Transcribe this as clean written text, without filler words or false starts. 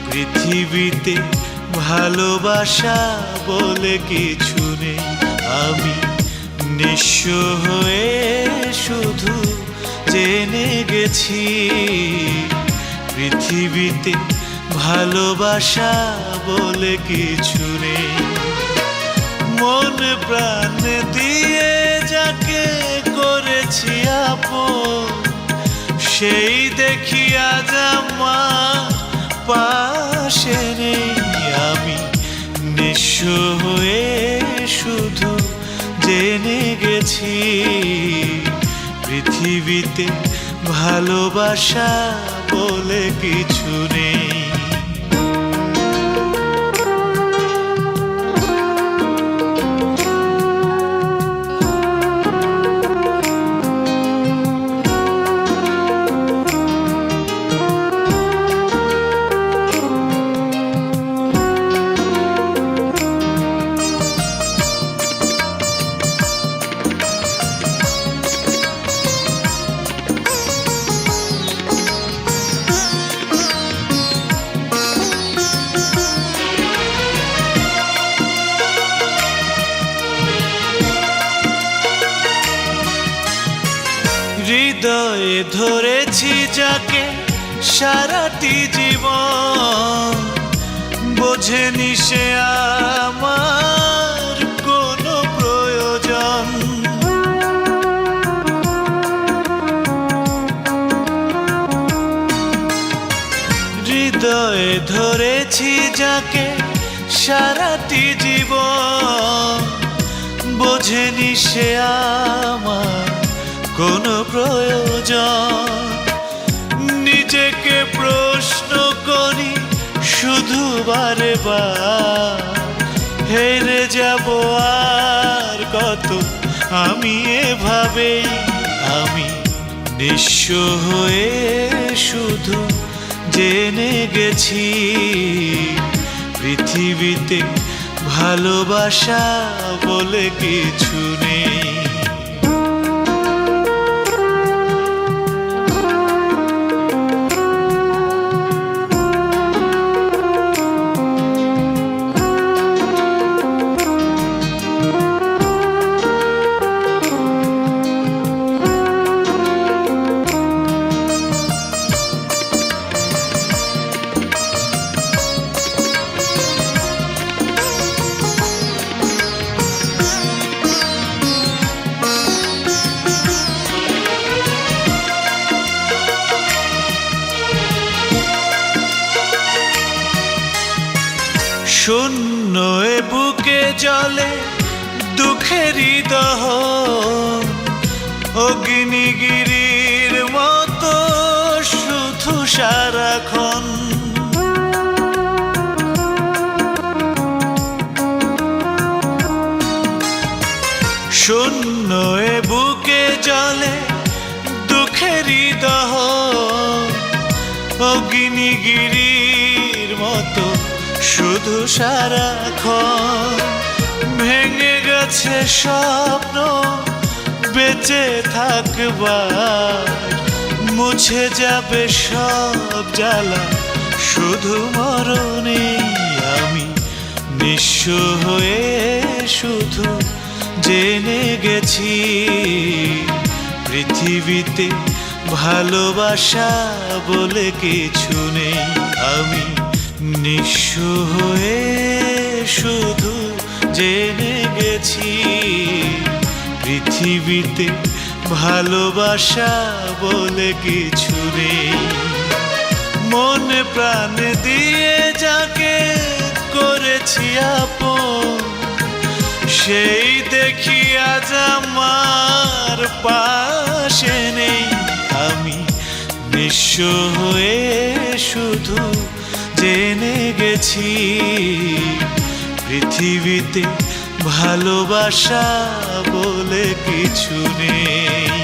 পৃথিবীতে ভালোবাসা বলে কিছু নেই। আমি নিঃস্ব হয়ে শুধু জেনে গেছি, পৃথিবীতে ভালোবাসা বলে কিছু নেই। মন প্রাণ দিয়ে যাকে করেছি আপন, সেই দেখি আজ আমার পাশে নেই। আমি নিঃস্ব হয়ে শুধু জেনে গেছি, পৃথিবীতে ভালোবাসা বলে কিছু নেই। হৃদয়ে ধরেছি যাকে সারাটি জীবন, বোঝেনি সে আমার কোনো প্রয়োজন। হৃদয়ে ধরেছি যাকে সারাটি জীবন, বোঝেনি সে আমার কোনো প্রয়োজন। নিজেকে প্রশ্ন করি শুধু বারে বার, হেরে যাব আর কত আমি এভাবেই। আমি নিঃস্ব হয়ে শুধু জেনে গেছি, পৃথিবীতে ভালোবাসা বলে কিছু নেই। শূন্য এ বুকে জলে দুঃখেরই দহন, অগ্নিগিরির মতো শুধু সারাক্ষণ। শূন্য এ বুকে জলে দুঃখেরই দহন, অগ্নিগিরির মতো শুধু সারাক্ষণ। ভেঙে গেছে স্বপ্ন বেঁচে থাকবার, মুছে যাবে সব জ্বালা শুধু মরণে। আমি নিঃস্ব হয়ে শুধু জেনে গেছি, পৃথিবীতে ভালোবাসা বলে কিছু নেই। আমি নিঃস্ব হয়ে শুধু জেনে গেছি, পৃথিবীতে ভালোবাসা বলে কিছু নেই। মন প্রাণ দিয়ে যাকে করেছি আপন, সেই দেখি আজ আমার পাশে নেই। আমি নিঃস্ব হয়ে শুধু জেনে গেছি, পৃথিবীতে ভালোবাসা বলে কিছু নেই।